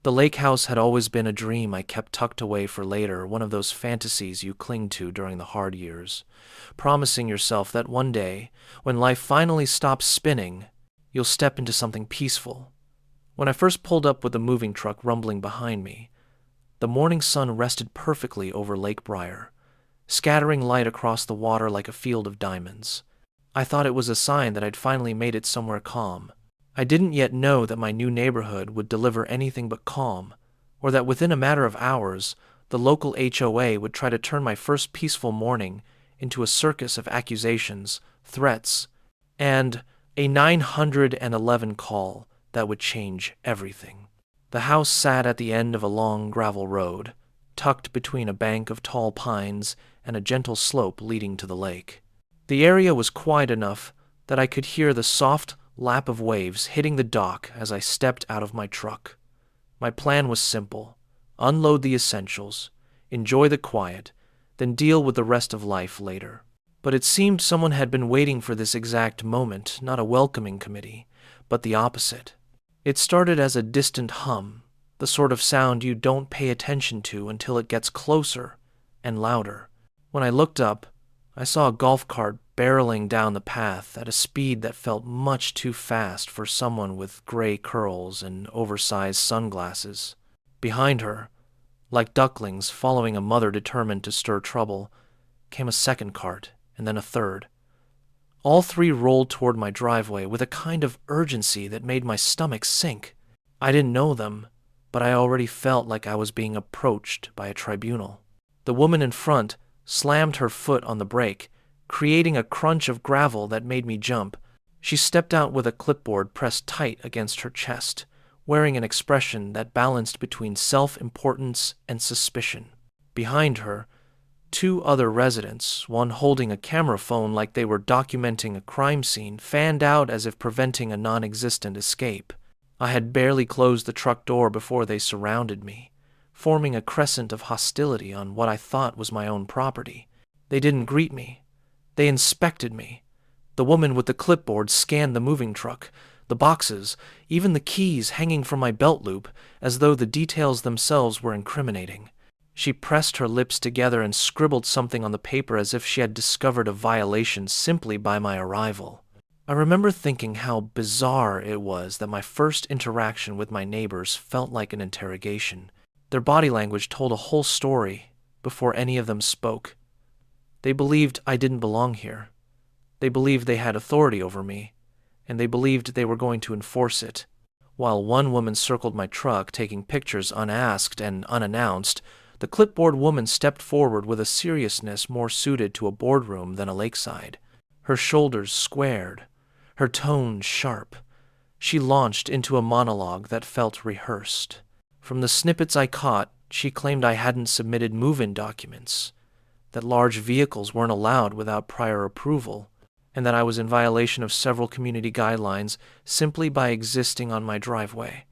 The lake house had always been a dream I kept tucked away for later, one of those fantasies you cling to during the hard years, promising yourself that one day, when life finally stops spinning, you'll step into something peaceful. When I first pulled up with the moving truck rumbling behind me, the morning sun rested perfectly over Lake Briar, scattering light across the water like a field of diamonds. I thought it was a sign that I'd finally made it somewhere calm. I didn't yet know that my new neighborhood would deliver anything but calm, or that within a matter of hours, the local HOA would try to turn my first peaceful morning into a circus of accusations, threats, and a 911 call that would change everything. The house sat at the end of a long gravel road, tucked between a bank of tall pines and a gentle slope leading to the lake. The area was quiet enough that I could hear the soft lap of waves hitting the dock as I stepped out of my truck. My plan was simple: unload the essentials, enjoy the quiet, then deal with the rest of life later. But it seemed someone had been waiting for this exact moment, not a welcoming committee, but the opposite. It started as a distant hum, the sort of sound you don't pay attention to until it gets closer and louder. When I looked up, I saw a golf cart barreling down the path at a speed that felt much too fast for someone with gray curls and oversized sunglasses. Behind her, like ducklings following a mother determined to stir trouble, came a second cart and then a third. All three rolled toward my driveway with a kind of urgency that made my stomach sink. I didn't know them, but I already felt like I was being approached by a tribunal. The woman in front slammed her foot on the brake, creating a crunch of gravel that made me jump. She stepped out with a clipboard pressed tight against her chest, wearing an expression that balanced between self-importance and suspicion. Behind her, two other residents, one holding a camera phone like they were documenting a crime scene, fanned out as if preventing a non-existent escape. I had barely closed the truck door before they surrounded me, forming a crescent of hostility on what I thought was my own property. They didn't greet me. They inspected me. The woman with the clipboard scanned the moving truck, the boxes, even the keys hanging from my belt loop, as though the details themselves were incriminating. She pressed her lips together and scribbled something on the paper as if she had discovered a violation simply by my arrival. I remember thinking how bizarre it was that my first interaction with my neighbors felt like an interrogation. Their body language told a whole story before any of them spoke. They believed I didn't belong here. They believed they had authority over me, and they believed they were going to enforce it. While one woman circled my truck, taking pictures unasked and unannounced, the clipboard woman stepped forward with a seriousness more suited to a boardroom than a lakeside. Her shoulders squared, her tone sharp. She launched into a monologue that felt rehearsed. From the snippets I caught, she claimed I hadn't submitted move-in documents, that large vehicles weren't allowed without prior approval, and that I was in violation of several community guidelines simply by existing on my driveway.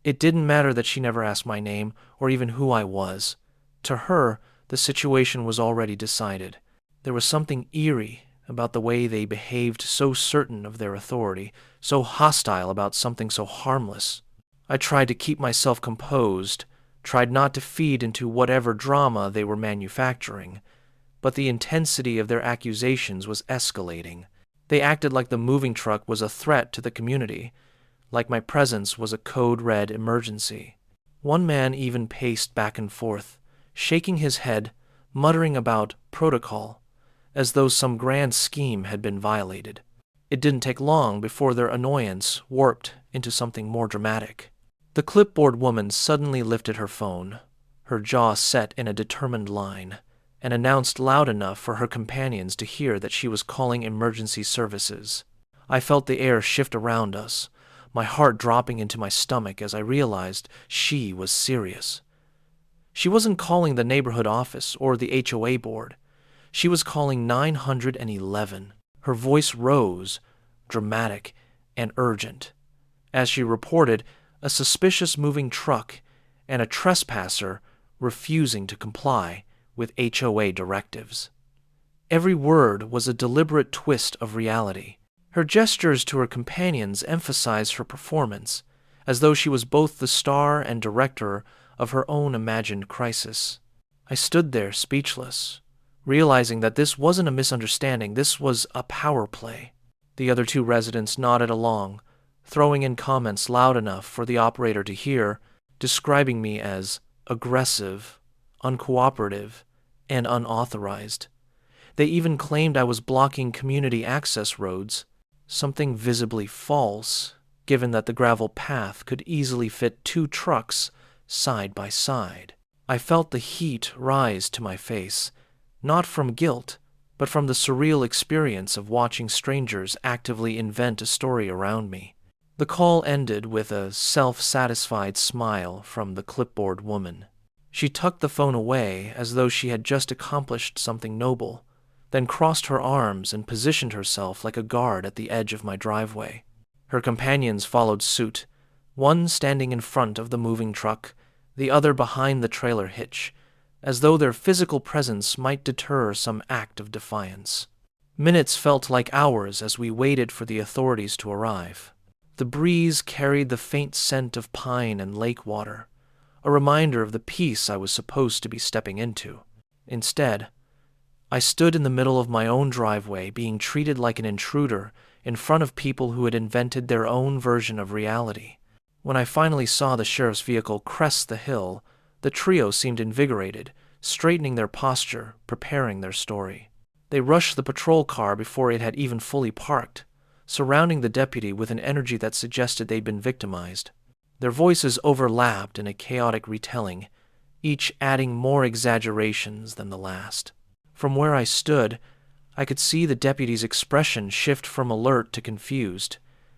It didn't matter that she never asked my name or even who I was. To her, the situation was already decided. There was something eerie about the way they behaved, so certain of their authority, so hostile about something so harmless. I tried to keep myself composed, tried not to feed into whatever drama they were manufacturing, but the intensity of their accusations was escalating. They acted like the moving truck was a threat to the community, like my presence was a code-red emergency. One man even paced back and forth, shaking his head, muttering about protocol, as though some grand scheme had been violated. It didn't take long before their annoyance warped into something more dramatic. The clipboard woman suddenly lifted her phone, her jaw set in a determined line, and announced loud enough for her companions to hear that she was calling emergency services. I felt the air shift around us, my heart dropping into my stomach as I realized she was serious. She wasn't calling the neighborhood office or the HOA board. She was calling 911. Her voice rose, dramatic and urgent, as she reported a suspicious moving truck and a trespasser refusing to comply with HOA directives. Every word was a deliberate twist of reality. Her gestures to her companions emphasized her performance, as though she was both the star and director of her own imagined crisis. I stood there speechless, realizing that this wasn't a misunderstanding, this was a power play. The other two residents nodded along, throwing in comments loud enough for the operator to hear, describing me as aggressive, uncooperative, and unauthorized. They even claimed I was blocking community access roads, something visibly false, given that the gravel path could easily fit 2 trucks side by side. I felt the heat rise to my face, not from guilt, but from the surreal experience of watching strangers actively invent a story around me. The call ended with a self-satisfied smile from the clipboard woman. She tucked the phone away as though she had just accomplished something noble, then crossed her arms and positioned herself like a guard at the edge of my driveway. Her companions followed suit, one standing in front of the moving truck, the other behind the trailer hitch, as though their physical presence might deter some act of defiance. Minutes felt like hours as we waited for the authorities to arrive. The breeze carried the faint scent of pine and lake water, a reminder of the peace I was supposed to be stepping into. Instead, I stood in the middle of my own driveway, being treated like an intruder in front of people who had invented their own version of reality. When I finally saw the sheriff's vehicle crest the hill, the trio seemed invigorated, straightening their posture, preparing their story. They rushed the patrol car before it had even fully parked, surrounding the deputy with an energy that suggested they'd been victimized. Their voices overlapped in a chaotic retelling, each adding more exaggerations than the last. From where I stood, I could see the deputy's expression shift from alert to confused.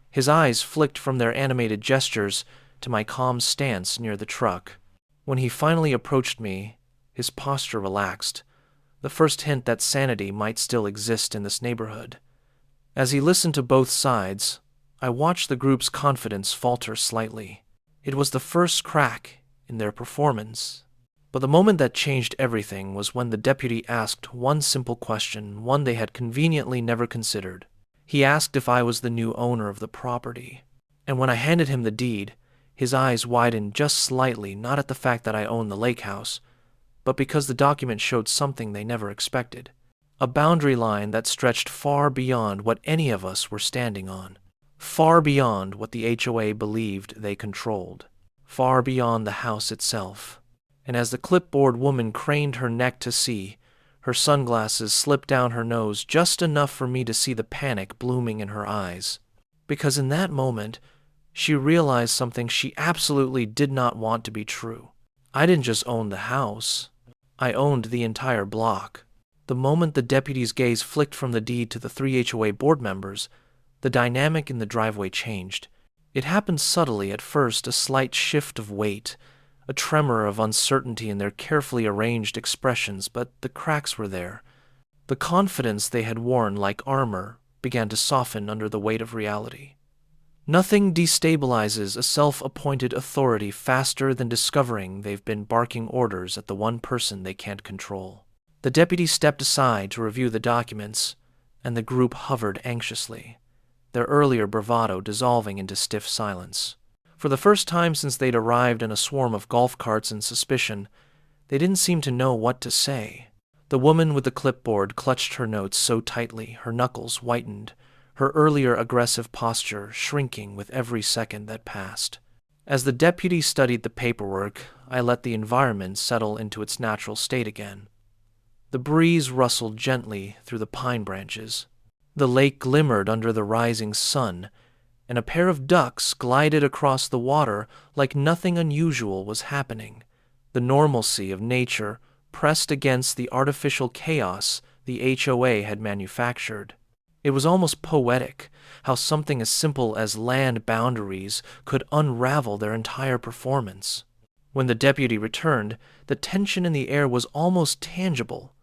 His eyes flicked from their animated gestures to my calm stance near the truck. When he finally approached me, his posture relaxed, the first hint that sanity might still exist in this neighborhood. As he listened to both sides, I watched the group's confidence falter slightly. It was the first crack in their performance. But the moment that changed everything was when the deputy asked one simple question, one they had conveniently never considered. He asked if I was the new owner of the property. And when I handed him the deed, his eyes widened just slightly, not at the fact that I owned the lake house, but because the document showed something they never expected. A boundary line that stretched far beyond what any of us were standing on. Far beyond what the HOA believed they controlled. Far beyond the house itself. And as the clipboard woman craned her neck to see, her sunglasses slipped down her nose just enough for me to see the panic blooming in her eyes. Because in that moment, she realized something she absolutely did not want to be true. I didn't just own the house. I owned the entire block. The moment the deputy's gaze flicked from the deed to the 3 HOA board members, the dynamic in the driveway changed. It happened subtly at first, a slight shift of weight, a tremor of uncertainty in their carefully arranged expressions, but the cracks were there. The confidence they had worn like armor began to soften under the weight of reality. Nothing destabilizes a self-appointed authority faster than discovering they've been barking orders at the one person they can't control. The deputy stepped aside to review the documents, and the group hovered anxiously, their earlier bravado dissolving into stiff silence. For the first time since they'd arrived in a swarm of golf carts and suspicion, they didn't seem to know what to say. The woman with the clipboard clutched her notes so tightly, her knuckles whitened, her earlier aggressive posture shrinking with every second that passed. As the deputy studied the paperwork, I let the environment settle into its natural state again. The breeze rustled gently through the pine branches. The lake glimmered under the rising sun, and a pair of ducks glided across the water like nothing unusual was happening. The normalcy of nature pressed against the artificial chaos the HOA had manufactured. It was almost poetic how something as simple as land boundaries could unravel their entire performance. When the deputy returned, the tension in the air was almost tangible.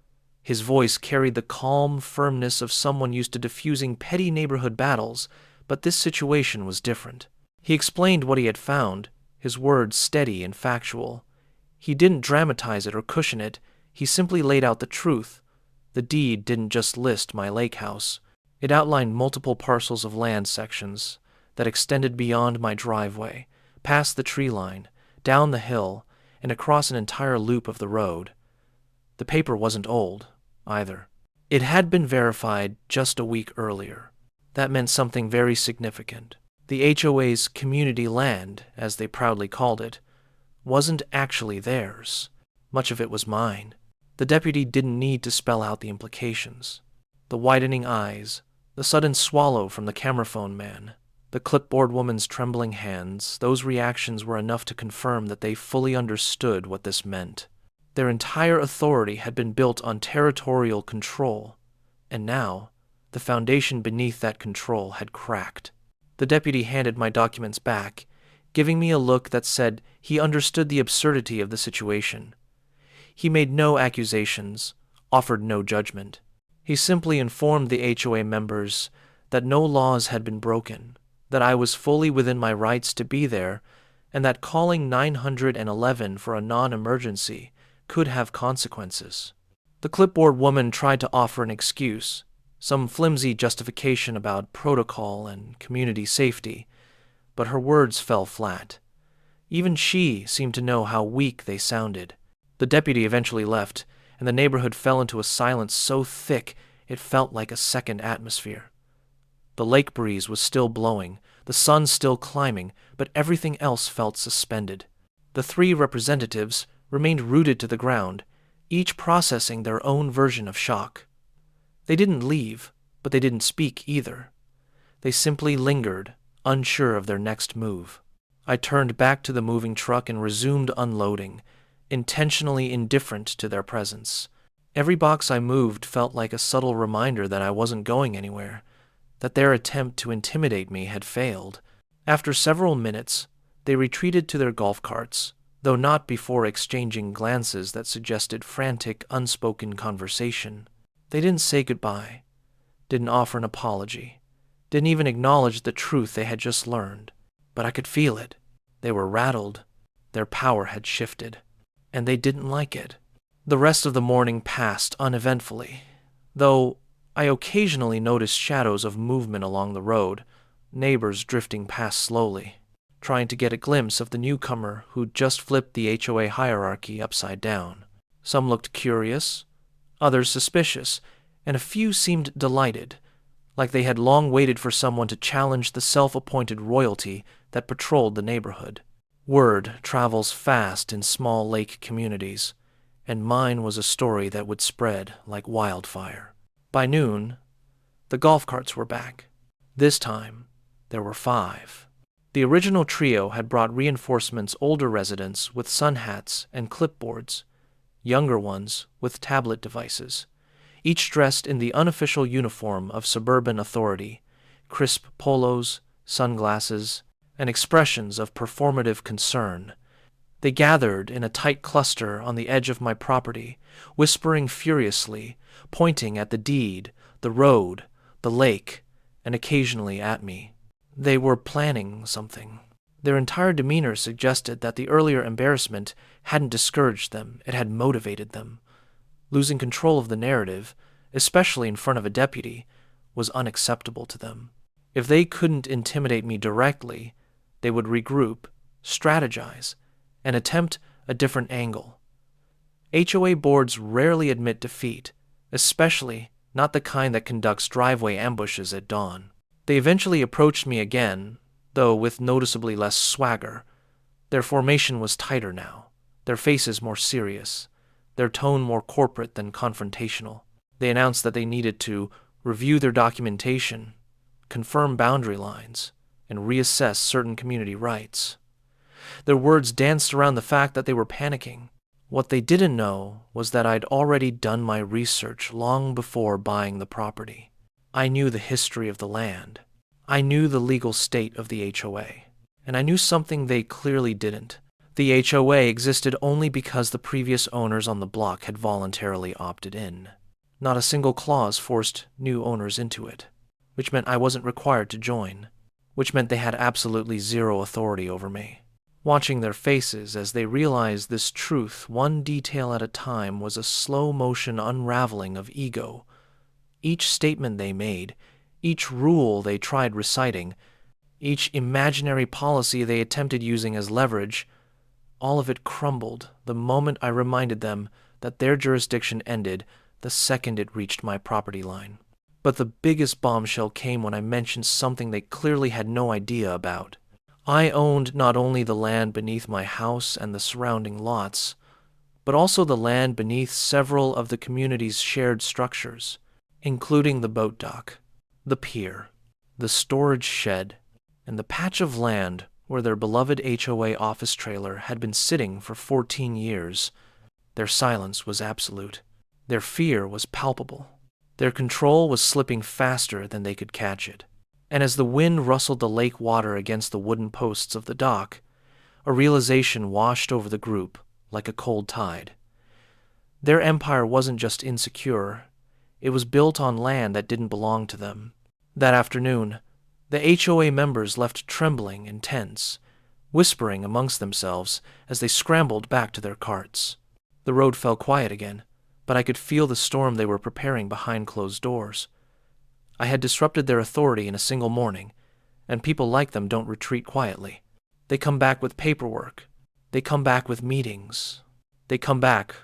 His voice carried the calm firmness of someone used to diffusing petty neighborhood battles, but this situation was different. He explained what he had found, his words steady and factual. He didn't dramatize it or cushion it, he simply laid out the truth. The deed didn't just list my lake house. It outlined multiple parcels of land sections that extended beyond my driveway, past the tree line, down the hill, and across an entire loop of the road. The paper wasn't old, either. It had been verified just a week earlier. That meant something very significant. The HOA's community land, as they proudly called it, wasn't actually theirs. Much of it was mine. The deputy didn't need to spell out the implications. The widening eyes, the sudden swallow from the cameraphone man, the clipboard woman's trembling hands, those reactions were enough to confirm that they fully understood what this meant. Their entire authority had been built on territorial control, and now the foundation beneath that control had cracked. The deputy handed my documents back, giving me a look that said he understood the absurdity of the situation. He made no accusations, offered no judgment. He simply informed the HOA members that no laws had been broken, that I was fully within my rights to be there, and that calling 911 for a non-emergency could have consequences. The clipboard woman tried to offer an excuse, some flimsy justification about protocol and community safety, but her words fell flat. Even she seemed to know how weak they sounded. The deputy eventually left, and the neighborhood fell into a silence so thick it felt like a second atmosphere. The lake breeze was still blowing, the sun still climbing, but everything else felt suspended. The three representatives remained rooted to the ground, each processing their own version of shock. They didn't leave, but they didn't speak either. They simply lingered, unsure of their next move. I turned back to the moving truck and resumed unloading, intentionally indifferent to their presence. Every box I moved felt like a subtle reminder that I wasn't going anywhere, that their attempt to intimidate me had failed. After several minutes, they retreated to their golf carts, though not before exchanging glances that suggested frantic, unspoken conversation. They didn't say goodbye, didn't offer an apology, didn't even acknowledge the truth they had just learned. But I could feel it. They were rattled. Their power had shifted, and they didn't like it. The rest of the morning passed uneventfully, though I occasionally noticed shadows of movement along the road, neighbors drifting past slowly, trying to get a glimpse of the newcomer who'd just flipped the HOA hierarchy upside down. Some looked curious, others suspicious, and a few seemed delighted, like they had long waited for someone to challenge the self-appointed royalty that patrolled the neighborhood. Word travels fast in small lake communities, and mine was a story that would spread like wildfire. By noon, the golf carts were back. This time, there were 5. The original trio had brought reinforcements: older residents with sun hats and clipboards, younger ones with tablet devices, each dressed in the unofficial uniform of suburban authority, crisp polos, sunglasses, and expressions of performative concern. They gathered in a tight cluster on the edge of my property, whispering furiously, pointing at the deed, the road, the lake, and occasionally at me. They were planning something. Their entire demeanor suggested that the earlier embarrassment hadn't discouraged them, it had motivated them. Losing control of the narrative, especially in front of a deputy, was unacceptable to them. If they couldn't intimidate me directly, they would regroup, strategize, and attempt a different angle. HOA boards rarely admit defeat, especially not the kind that conducts driveway ambushes at dawn. They eventually approached me again, though with noticeably less swagger. Their formation was tighter now, their faces more serious, their tone more corporate than confrontational. They announced that they needed to review their documentation, confirm boundary lines, and reassess certain community rights. Their words danced around the fact that they were panicking. What they didn't know was that I'd already done my research long before buying the property. I knew the history of the land. I knew the legal state of the HOA. And I knew something they clearly didn't. The HOA existed only because the previous owners on the block had voluntarily opted in. Not a single clause forced new owners into it, which meant I wasn't required to join, which meant they had absolutely zero authority over me. Watching their faces as they realized this truth one detail at a time was a slow-motion unraveling of ego. Each statement they made, each rule they tried reciting, Each imaginary policy they attempted using as leverage, all of it crumbled the moment I reminded them that their jurisdiction ended the second it reached my property line. But the biggest bombshell came when I mentioned something they clearly had no idea about. I owned not only the land beneath my house and the surrounding lots, but also the land beneath several of the community's shared structures, including the boat dock, the pier, the storage shed, and the patch of land where their beloved HOA office trailer had been sitting for 14 years. Their silence was absolute. Their fear was palpable. Their control was slipping faster than they could catch it. And as the wind rustled the lake water against the wooden posts of the dock, a realization washed over the group like a cold tide. Their empire wasn't just insecure, it was built on land that didn't belong to them. That afternoon, the HOA members left trembling and tense, whispering amongst themselves as they scrambled back to their carts. The road fell quiet again, but I could feel the storm they were preparing behind closed doors. I had disrupted their authority in a single morning, and people like them don't retreat quietly. They come back with paperwork. They come back with meetings. They come back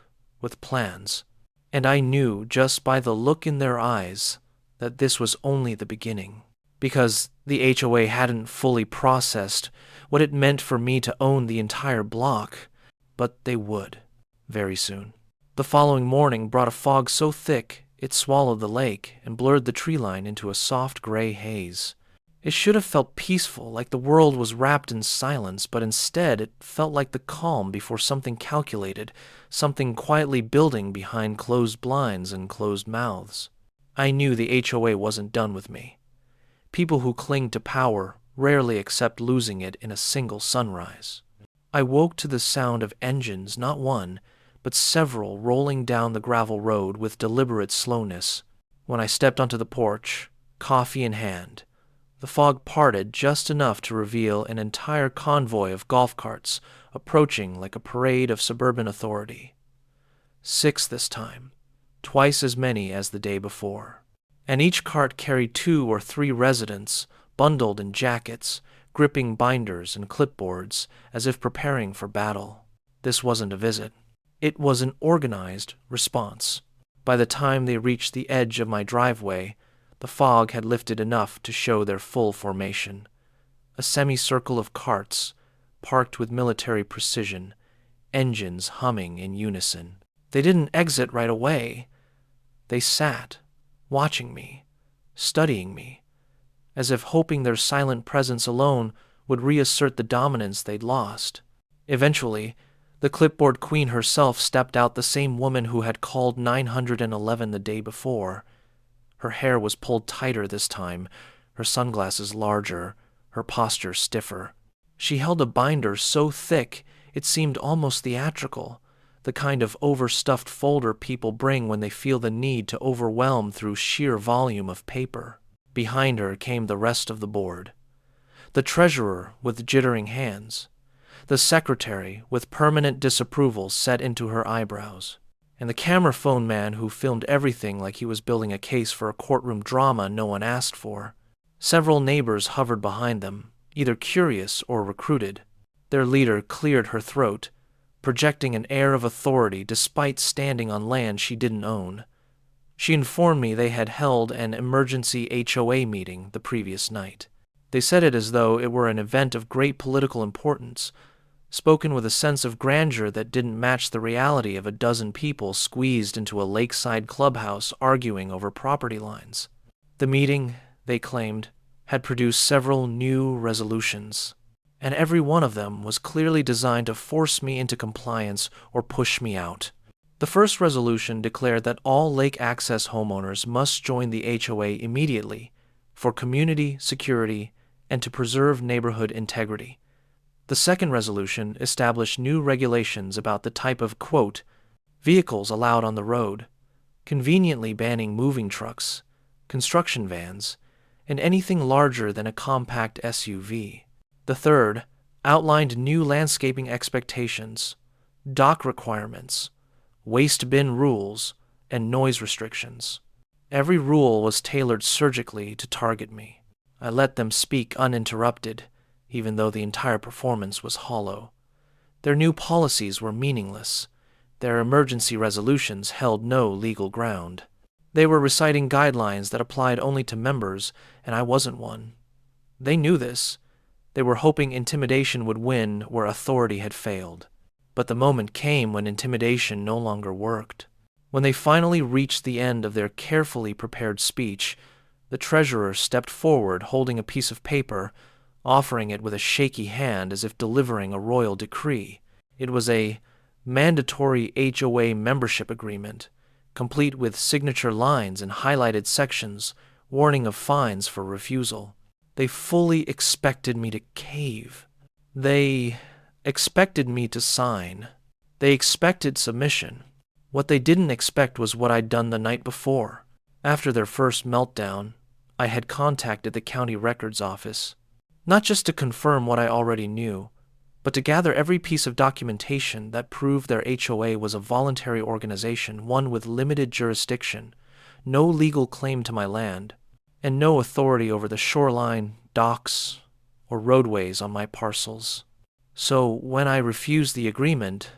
with plans. And I knew just by the look in their eyes that this was only the beginning, because the HOA hadn't fully processed what it meant for me to own the entire block, but they would, very soon. The following morning brought a fog so thick it swallowed the lake and blurred the tree line into a soft gray haze. It should have felt peaceful, like the world was wrapped in silence, but instead it felt like the calm before something calculated, something quietly building behind closed blinds and closed mouths. I knew the HOA wasn't done with me. People who cling to power rarely accept losing it in a single sunrise. I woke to the sound of engines, not one, but several rolling down the gravel road with deliberate slowness. When I stepped onto the porch, coffee in hand, the fog parted just enough to reveal an entire convoy of golf carts approaching like a parade of suburban authority. 6 this time, twice as many as the day before. And each cart carried 2 or 3 residents, bundled in jackets, gripping binders and clipboards as if preparing for battle. This wasn't a visit. It was an organized response. By the time they reached the edge of my driveway, the fog had lifted enough to show their full formation. A semicircle of carts, parked with military precision, engines humming in unison. They didn't exit right away. They sat, watching me, studying me, as if hoping their silent presence alone would reassert the dominance they'd lost. Eventually, the clipboard queen herself stepped out, the same woman who had called 911 the day before. Her hair was pulled tighter this time, her sunglasses larger, her posture stiffer. She held a binder so thick it seemed almost theatrical, the kind of overstuffed folder people bring when they feel the need to overwhelm through sheer volume of paper. Behind her came the rest of the board. The treasurer with jittering hands, the secretary with permanent disapproval set into her eyebrows, and the camera phone man who filmed everything like he was building a case for a courtroom drama no one asked for. Several neighbors hovered behind them, either curious or recruited. Their leader cleared her throat, projecting an air of authority despite standing on land she didn't own. She informed me they had held an emergency HOA meeting the previous night. They said it as though it were an event of great political importance, spoken with a sense of grandeur that didn't match the reality of a dozen people squeezed into a lakeside clubhouse arguing over property lines. The meeting, they claimed, had produced several new resolutions, and every one of them was clearly designed to force me into compliance or push me out. The first resolution declared that all lake access homeowners must join the HOA immediately for community security and to preserve neighborhood integrity. The second resolution established new regulations about the type of, quote, vehicles allowed on the road, conveniently banning moving trucks, construction vans, and anything larger than a compact SUV. The third outlined new landscaping expectations, dock requirements, waste bin rules, and noise restrictions. Every rule was tailored surgically to target me. I let them speak uninterrupted, even though the entire performance was hollow. Their new policies were meaningless. Their emergency resolutions held no legal ground. They were reciting guidelines that applied only to members, and I wasn't one. They knew this. They were hoping intimidation would win where authority had failed. But the moment came when intimidation no longer worked. When they finally reached the end of their carefully prepared speech, the treasurer stepped forward holding a piece of paper, offering it with a shaky hand as if delivering a royal decree. It was a mandatory HOA membership agreement, complete with signature lines and highlighted sections warning of fines for refusal. They fully expected me to cave. They expected me to sign. They expected submission. What they didn't expect was what I'd done the night before. After their first meltdown, I had contacted the county records office, not just to confirm what I already knew, but to gather every piece of documentation that proved their HOA was a voluntary organization, one with limited jurisdiction, no legal claim to my land, and no authority over the shoreline, docks, or roadways on my parcels. So when I refused the agreement,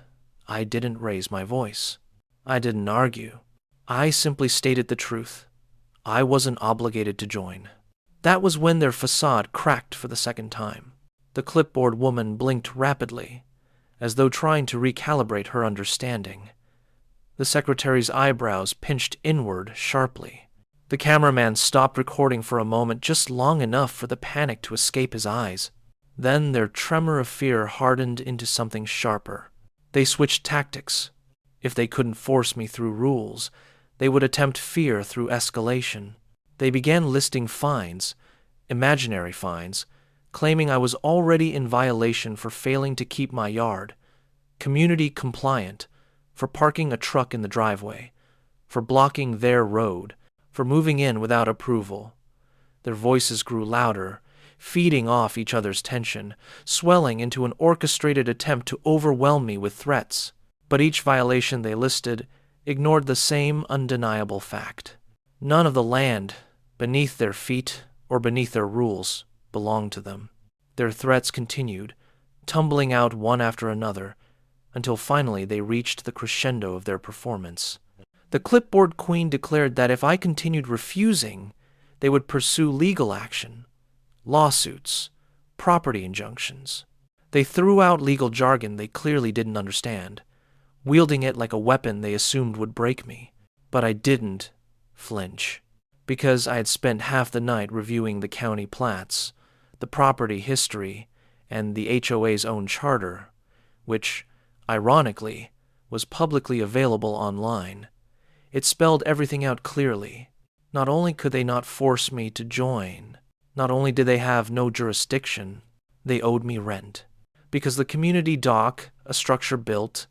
I didn't raise my voice. I didn't argue. I simply stated the truth. I wasn't obligated to join. That was when their facade cracked for the second time. The clipboard woman blinked rapidly, as though trying to recalibrate her understanding. The secretary's eyebrows pinched inward sharply. The cameraman stopped recording for a moment, just long enough for the panic to escape his eyes. Then their tremor of fear hardened into something sharper. They switched tactics. If they couldn't force me through rules, they would attempt fear through escalation. They began listing fines, imaginary fines, claiming I was already in violation for failing to keep my yard, community compliant, for parking a truck in the driveway, for blocking their road, for moving in without approval. Their voices grew louder, feeding off each other's tension, swelling into an orchestrated attempt to overwhelm me with threats. But each violation they listed ignored the same undeniable fact. None of the land beneath their feet or beneath their rules belonged to them. Their threats continued, tumbling out one after another, until finally they reached the crescendo of their performance. The clipboard queen declared that if I continued refusing, they would pursue legal action, lawsuits, property injunctions. They threw out legal jargon they clearly didn't understand, wielding it like a weapon they assumed would break me. But I didn't flinch, because I had spent half the night reviewing the county plats, the property history, and the HOA's own charter, which, ironically, was publicly available online. It spelled everything out clearly. Not only could they not force me to join, not only did they have no jurisdiction, they owed me rent. Because the community dock, a structure built,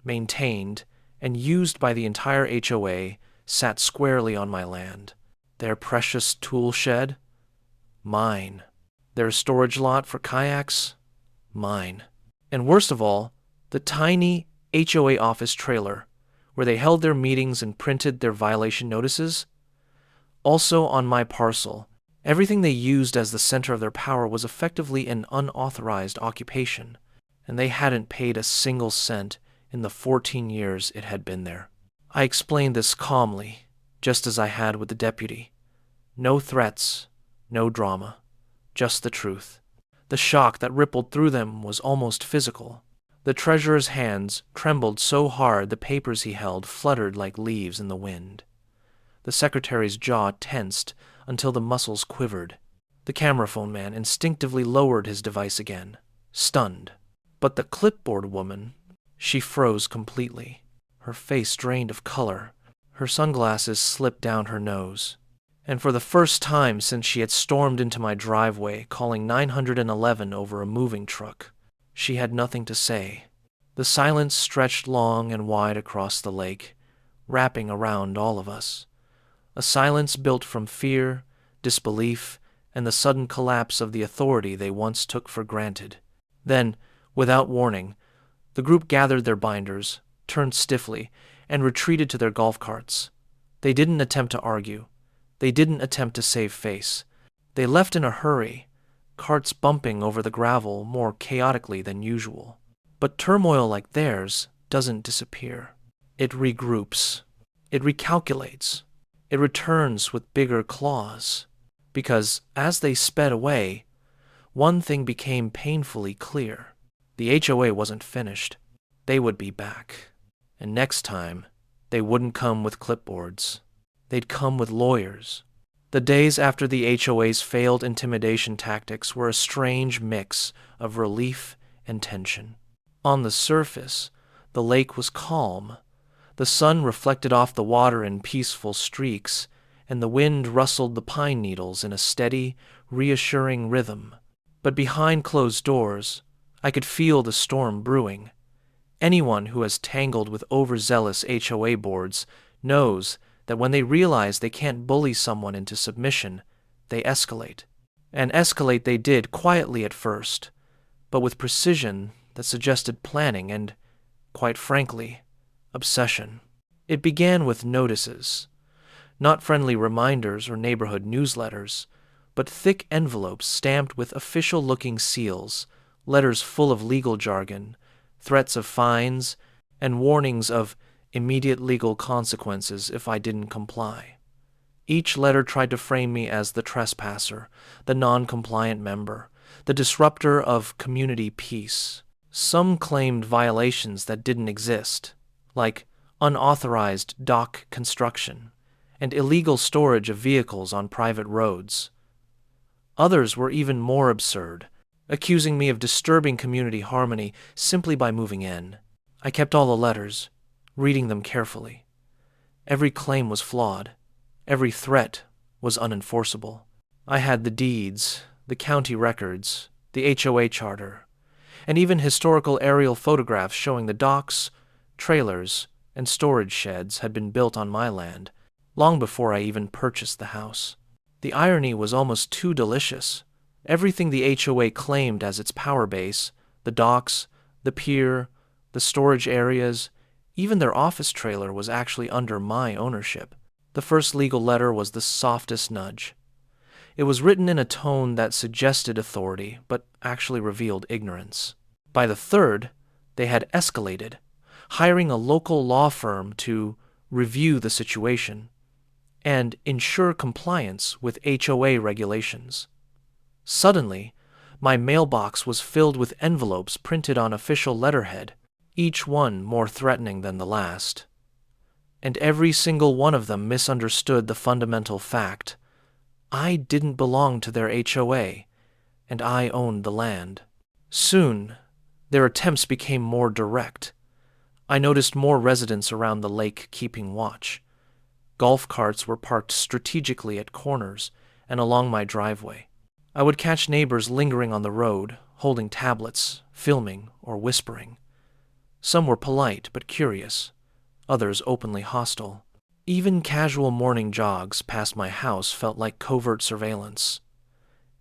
maintained, and used by the entire HOA, sat squarely on my land. Their precious tool shed? Mine. Their storage lot for kayaks? Mine. And worst of all, the tiny HOA office trailer, where they held their meetings and printed their violation notices? Also on my parcel. Everything they used as the center of their power was effectively an unauthorized occupation, and they hadn't paid a single cent in the 14 years it had been there. I explained this calmly, just as I had with the deputy. No threats, no drama, just the truth. The shock that rippled through them was almost physical. The treasurer's hands trembled so hard the papers he held fluttered like leaves in the wind. The secretary's jaw tensed until the muscles quivered. The cameraphone man instinctively lowered his device again, stunned. But the clipboard woman, she froze completely. Her face drained of color. Her sunglasses slipped down her nose. And for the first time since she had stormed into my driveway, calling 911 over a moving truck, she had nothing to say. The silence stretched long and wide across the lake, wrapping around all of us. A silence built from fear, disbelief, and the sudden collapse of the authority they once took for granted. Then, without warning, the group gathered their binders, turned stiffly, and retreated to their golf carts. They didn't attempt to argue. They didn't attempt to save face. They left in a hurry, carts bumping over the gravel more chaotically than usual. But turmoil like theirs doesn't disappear. It regroups. It recalculates. It returns with bigger claws. Because as they sped away, one thing became painfully clear. The HOA wasn't finished. They would be back. And next time, they wouldn't come with clipboards. They'd come with lawyers. The days after the HOA's failed intimidation tactics were a strange mix of relief and tension. On the surface, the lake was calm. The sun reflected off the water in peaceful streaks, and the wind rustled the pine needles in a steady, reassuring rhythm. But behind closed doors, I could feel the storm brewing. Anyone who has tangled with overzealous HOA boards knows that when they realize they can't bully someone into submission, they escalate. And escalate they did quietly at first, but with precision that suggested planning and, quite frankly, obsession. It began with notices, not friendly reminders or neighborhood newsletters, but thick envelopes stamped with official-looking seals, letters full of legal jargon, threats of fines, and warnings of immediate legal consequences if I didn't comply. Each letter tried to frame me as the trespasser, the non-compliant member, the disruptor of community peace. Some claimed violations that didn't exist, like unauthorized dock construction and illegal storage of vehicles on private roads. Others were even more absurd, accusing me of disturbing community harmony simply by moving in. I kept all the letters, reading them carefully. Every claim was flawed. Every threat was unenforceable. I had the deeds, the county records, the HOA charter, and even historical aerial photographs showing the docks, trailers, and storage sheds had been built on my land, long before I even purchased the house. The irony was almost too delicious. Everything the HOA claimed as its power base, the docks, the pier, the storage areas, even their office trailer was actually under my ownership. The first legal letter was the softest nudge. It was written in a tone that suggested authority, but actually revealed ignorance. By the third, they had escalated, hiring a local law firm to review the situation and ensure compliance with HOA regulations. Suddenly, my mailbox was filled with envelopes printed on official letterhead, each one more threatening than the last. And every single one of them misunderstood the fundamental fact: I didn't belong to their HOA, and I owned the land. Soon, their attempts became more direct. I noticed more residents around the lake keeping watch. Golf carts were parked strategically at corners and along my driveway. I would catch neighbors lingering on the road, holding tablets, filming, or whispering. Some were polite but curious, others openly hostile. Even casual morning jogs past my house felt like covert surveillance.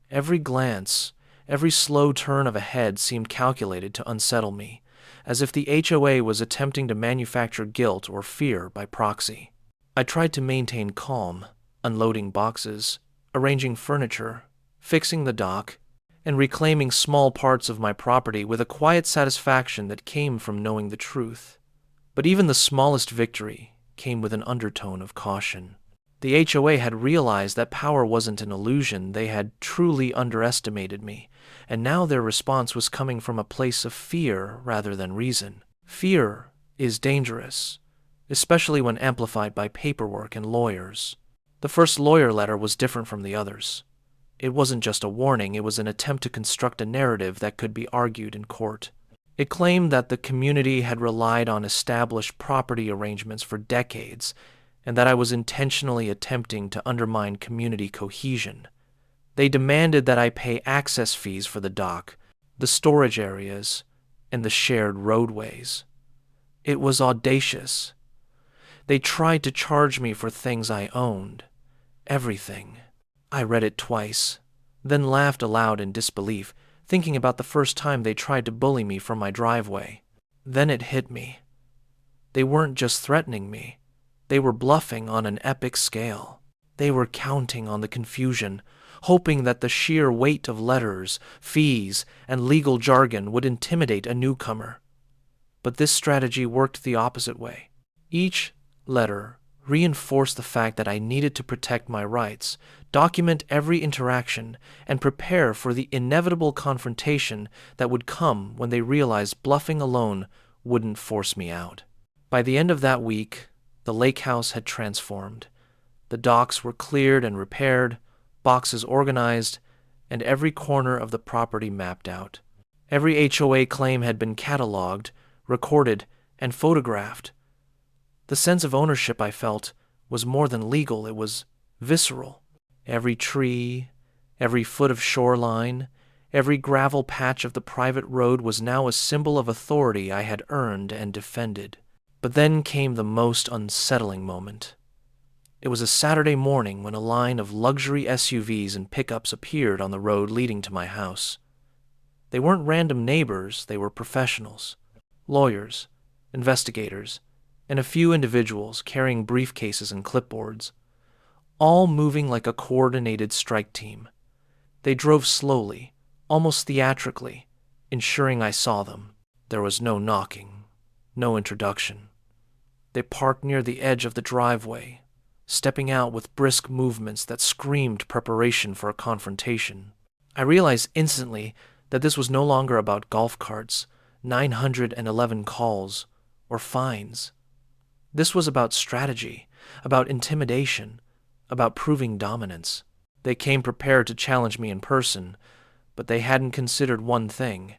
Every glance, every slow turn of a head seemed calculated to unsettle me, as if the HOA was attempting to manufacture guilt or fear by proxy. I tried to maintain calm, unloading boxes, arranging furniture, fixing the dock, and reclaiming small parts of my property with a quiet satisfaction that came from knowing the truth. But even the smallest victory came with an undertone of caution. The HOA had realized that power wasn't an illusion. They had truly underestimated me, and now their response was coming from a place of fear rather than reason. Fear is dangerous, especially when amplified by paperwork and lawyers. The first lawyer letter was different from the others. It wasn't just a warning, it was an attempt to construct a narrative that could be argued in court. It claimed that the community had relied on established property arrangements for decades, and that I was intentionally attempting to undermine community cohesion. They demanded that I pay access fees for the dock, the storage areas, and the shared roadways. It was audacious. They tried to charge me for things I owned. Everything. I read it twice, then laughed aloud in disbelief, thinking about the first time they tried to bully me from my driveway. Then it hit me. They weren't just threatening me. They were bluffing on an epic scale. They were counting on the confusion, hoping that the sheer weight of letters, fees, and legal jargon would intimidate a newcomer. But this strategy worked the opposite way. Each letter reinforced the fact that I needed to protect my rights, document every interaction, and prepare for the inevitable confrontation that would come when they realized bluffing alone wouldn't force me out. By the end of that week, the lake house had transformed. The docks were cleared and repaired, boxes organized, and every corner of the property mapped out. Every HOA claim had been cataloged, recorded, and photographed. The sense of ownership I felt was more than legal, it was visceral. Every tree, every foot of shoreline, every gravel patch of the private road was now a symbol of authority I had earned and defended. But then came the most unsettling moment. It was a Saturday morning when a line of luxury SUVs and pickups appeared on the road leading to my house. They weren't random neighbors, they were professionals. Lawyers, investigators, and a few individuals carrying briefcases and clipboards, all moving like a coordinated strike team. They drove slowly, almost theatrically, ensuring I saw them. There was no knocking, no introduction. They parked near the edge of the driveway, stepping out with brisk movements that screamed preparation for a confrontation. I realized instantly that this was no longer about golf carts, 911 calls, or fines. This was about strategy, about intimidation, about proving dominance. They came prepared to challenge me in person, but they hadn't considered one thing.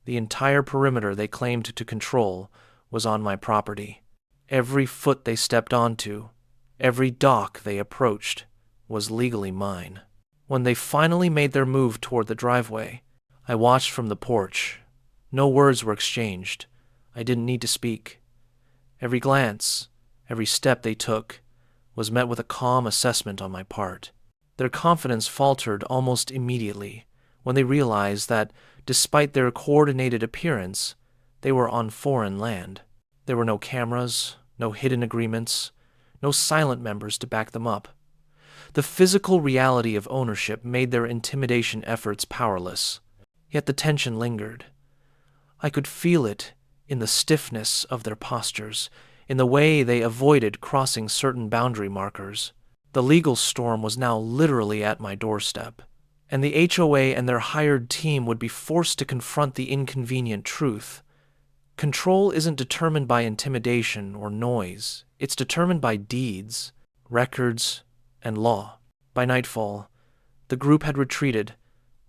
The entire perimeter they claimed to control was on my property. Every foot they stepped onto, every dock they approached, was legally mine. When they finally made their move toward the driveway, I watched from the porch. No words were exchanged. I didn't need to speak. Every glance, every step they took, was met with a calm assessment on my part. Their confidence faltered almost immediately when they realized that, despite their coordinated appearance, they were on foreign land. There were no cameras, no hidden agreements, no silent members to back them up. The physical reality of ownership made their intimidation efforts powerless, yet the tension lingered. I could feel it in the stiffness of their postures, in the way they avoided crossing certain boundary markers. The legal storm was now literally at my doorstep, and the HOA and their hired team would be forced to confront the inconvenient truth. Control isn't determined by intimidation or noise. It's determined by deeds, records, and law. By nightfall, the group had retreated,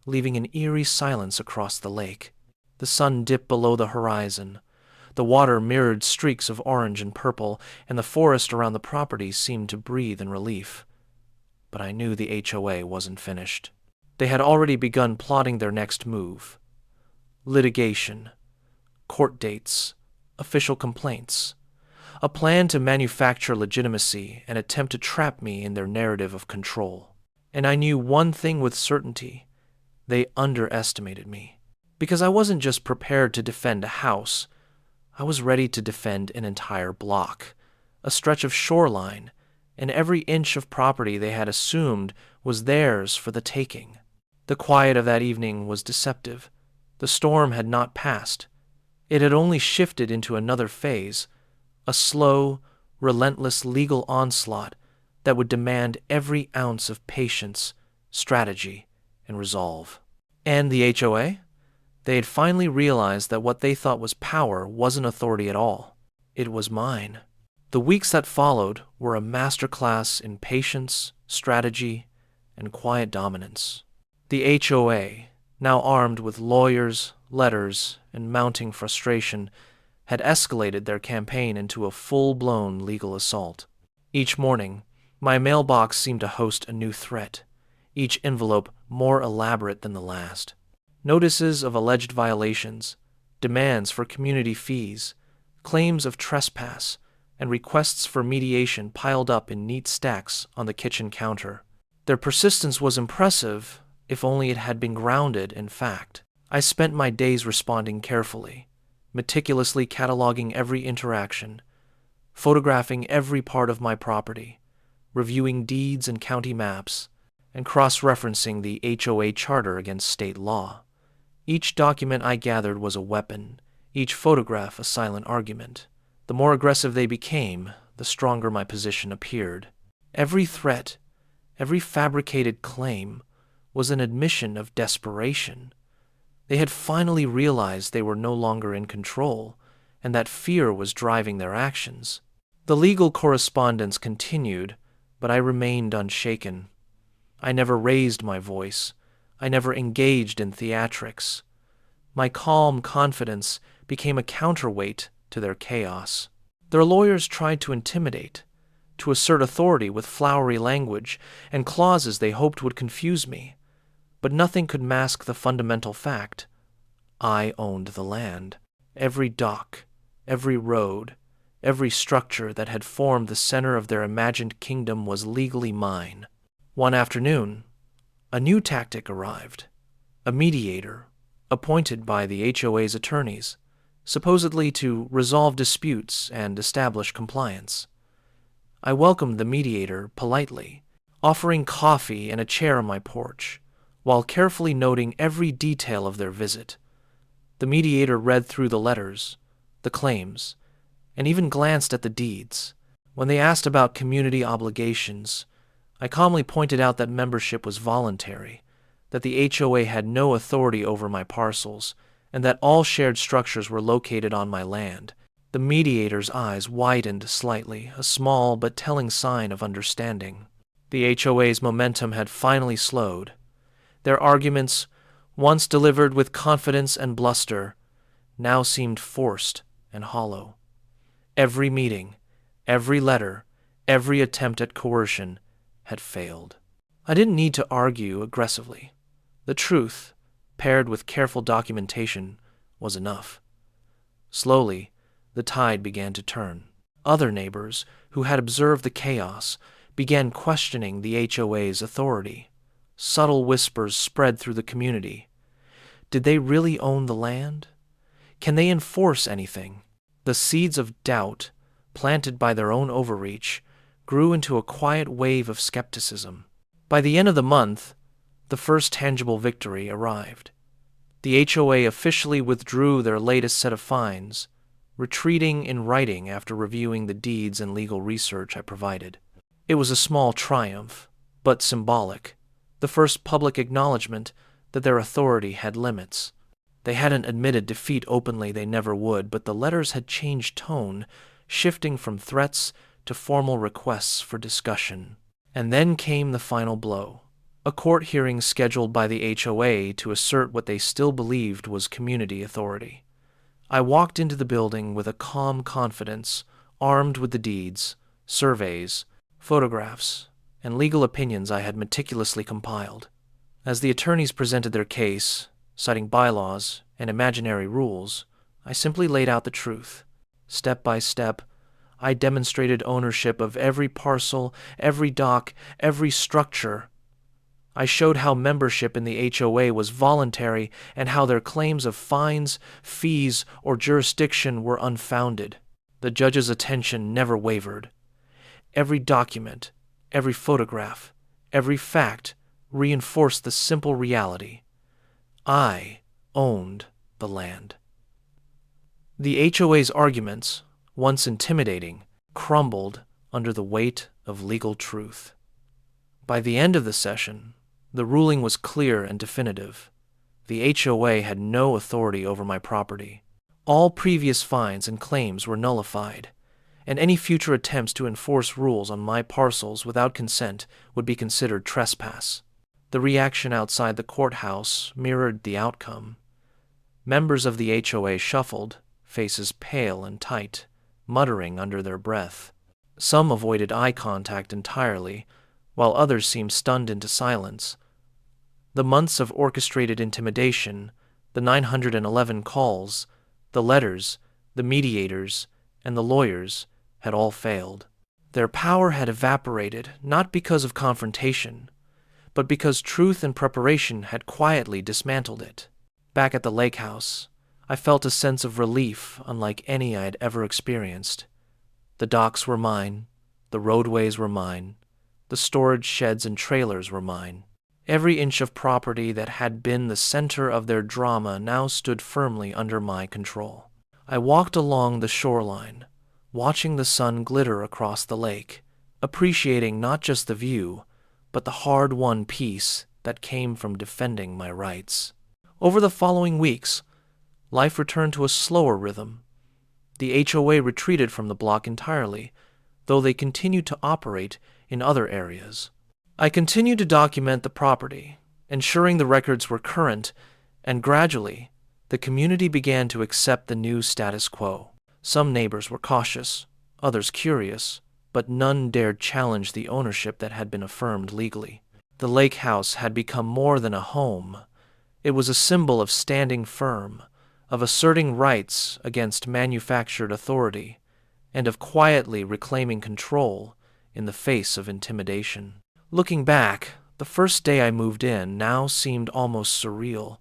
leaving an eerie silence across the lake. The sun dipped below the horizon. The water mirrored streaks of orange and purple, and the forest around the property seemed to breathe in relief. But I knew the HOA wasn't finished. They had already begun plotting their next move. Litigation, court dates, official complaints, a plan to manufacture legitimacy and attempt to trap me in their narrative of control. And I knew one thing with certainty: they underestimated me. Because I wasn't just prepared to defend a house, I was ready to defend an entire block, a stretch of shoreline, and every inch of property they had assumed was theirs for the taking. The quiet of that evening was deceptive. The storm had not passed. It had only shifted into another phase, a slow, relentless legal onslaught that would demand every ounce of patience, strategy, and resolve. And the HOA? They had finally realized that what they thought was power wasn't authority at all. It was mine. The weeks that followed were a masterclass in patience, strategy, and quiet dominance. The HOA, now armed with lawyers, letters, and mounting frustration, had escalated their campaign into a full-blown legal assault. Each morning, my mailbox seemed to host a new threat, each envelope more elaborate than the last. Notices of alleged violations, demands for community fees, claims of trespass, and requests for mediation piled up in neat stacks on the kitchen counter. Their persistence was impressive, if only it had been grounded in fact. I spent my days responding carefully, meticulously cataloging every interaction, photographing every part of my property, reviewing deeds and county maps, and cross-referencing the HOA charter against state law. Each document I gathered was a weapon, each photograph a silent argument. The more aggressive they became, the stronger my position appeared. Every threat, every fabricated claim, was an admission of desperation. They had finally realized they were no longer in control, and that fear was driving their actions. The legal correspondence continued, but I remained unshaken. I never raised my voice. I never engaged in theatrics. My calm confidence became a counterweight to their chaos. Their lawyers tried to intimidate, to assert authority with flowery language and clauses they hoped would confuse me, but nothing could mask the fundamental fact. I owned the land. Every dock, every road, every structure that had formed the center of their imagined kingdom was legally mine. One afternoon, a new tactic arrived. A mediator, appointed by the HOA's attorneys, supposedly to resolve disputes and establish compliance. I welcomed the mediator politely, offering coffee and a chair on my porch, while carefully noting every detail of their visit. The mediator read through the letters, the claims, and even glanced at the deeds. When they asked about community obligations, I calmly pointed out that membership was voluntary, that the HOA had no authority over my parcels, and that all shared structures were located on my land. The mediator's eyes widened slightly, a small but telling sign of understanding. The HOA's momentum had finally slowed. Their arguments, once delivered with confidence and bluster, now seemed forced and hollow. Every meeting, every letter, every attempt at coercion had failed. I didn't need to argue aggressively. The truth, paired with careful documentation, was enough. Slowly, the tide began to turn. Other neighbors, who had observed the chaos, began questioning the HOA's authority. Subtle whispers spread through the community. Did they really own the land? Can they enforce anything? The seeds of doubt, planted by their own overreach, grew into a quiet wave of skepticism. By the end of the month, the first tangible victory arrived. The HOA officially withdrew their latest set of fines, retreating in writing after reviewing the deeds and legal research I provided. It was a small triumph, but symbolic, the first public acknowledgement that their authority had limits. They hadn't admitted defeat openly, they never would, but the letters had changed tone, shifting from threats to formal requests for discussion. And then came the final blow, a court hearing scheduled by the HOA to assert what they still believed was community authority. I walked into the building with a calm confidence, armed with the deeds, surveys, photographs, and legal opinions I had meticulously compiled. As the attorneys presented their case, citing bylaws and imaginary rules, I simply laid out the truth. Step by step, I demonstrated ownership of every parcel, every dock, every structure. I showed how membership in the HOA was voluntary and how their claims of fines, fees, or jurisdiction were unfounded. The judge's attention never wavered. Every document, every photograph, every fact reinforced the simple reality. I owned the land. The HOA's arguments, once intimidating, crumbled under the weight of legal truth. By the end of the session, the ruling was clear and definitive. The HOA had no authority over my property. All previous fines and claims were nullified, and any future attempts to enforce rules on my parcels without consent would be considered trespass. The reaction outside the courthouse mirrored the outcome. Members of the HOA shuffled, faces pale and tight, muttering under their breath. Some avoided eye contact entirely, while others seemed stunned into silence. The months of orchestrated intimidation, the 911 calls, the letters, the mediators, and the lawyers had all failed. Their power had evaporated not because of confrontation, but because truth and preparation had quietly dismantled it. Back at the lake house, I felt a sense of relief unlike any I had ever experienced. The docks were mine, the roadways were mine, The storage sheds and trailers were mine. Every inch of property that had been the center of their drama now stood firmly under my control. I walked along the shoreline, watching the sun glitter across the lake, appreciating not just the view, but the hard-won peace that came from defending my rights. Over the following weeks, life returned to a slower rhythm. The HOA retreated from the block entirely, though they continued to operate in other areas. I continued to document the property, ensuring the records were current, and gradually, the community began to accept the new status quo. Some neighbors were cautious, others curious, but none dared challenge the ownership that had been affirmed legally. The lake house had become more than a home. It was a symbol of standing firm, of asserting rights against manufactured authority, and of quietly reclaiming control in the face of intimidation. Looking back, the first day I moved in now seemed almost surreal.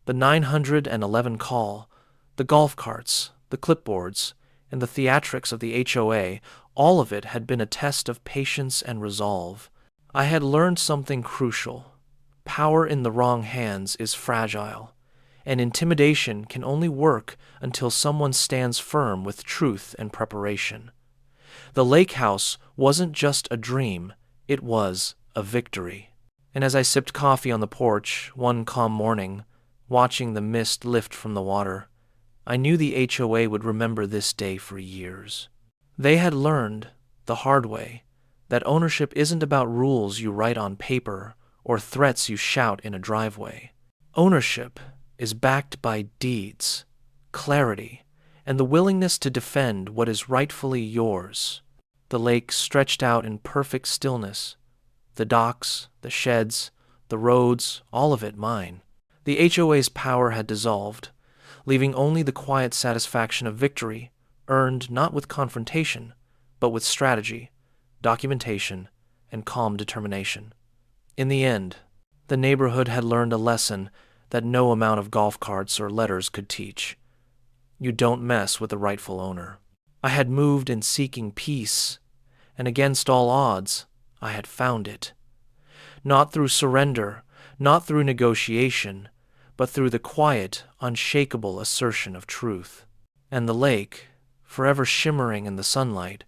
The 911 call, the golf carts, the clipboards, and the theatrics of the HOA, all of it had been a test of patience and resolve. I had learned something crucial. Power in the wrong hands is fragile, and intimidation can only work until someone stands firm with truth and preparation. The lake house wasn't just a dream, it was a victory. And as I sipped coffee on the porch one calm morning, watching the mist lift from the water, I knew the HOA would remember this day for years. They had learned, the hard way, that ownership isn't about rules you write on paper or threats you shout in a driveway. Ownership is backed by deeds, clarity, and the willingness to defend what is rightfully yours. The lake stretched out in perfect stillness. The docks, the sheds, the roads, all of it mine. The HOA's power had dissolved, leaving only the quiet satisfaction of victory, earned not with confrontation, but with strategy, documentation, and calm determination. In the end, the neighborhood had learned a lesson that no amount of golf carts or letters could teach. You don't mess with the rightful owner. I had moved in seeking peace, and against all odds, I had found it. Not through surrender, not through negotiation, but through the quiet, unshakable assertion of truth. And the lake, forever shimmering in the sunlight,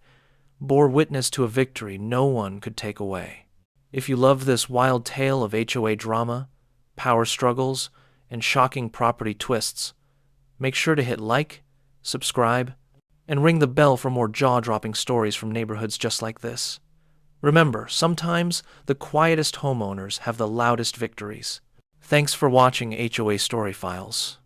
bore witness to a victory no one could take away. If you love this wild tale of HOA drama, power struggles, and shocking property twists, make sure to hit like, subscribe, and ring the bell for more jaw-dropping stories from neighborhoods just like this. Remember, sometimes the quietest homeowners have the loudest victories. Thanks for watching HOA Story Files.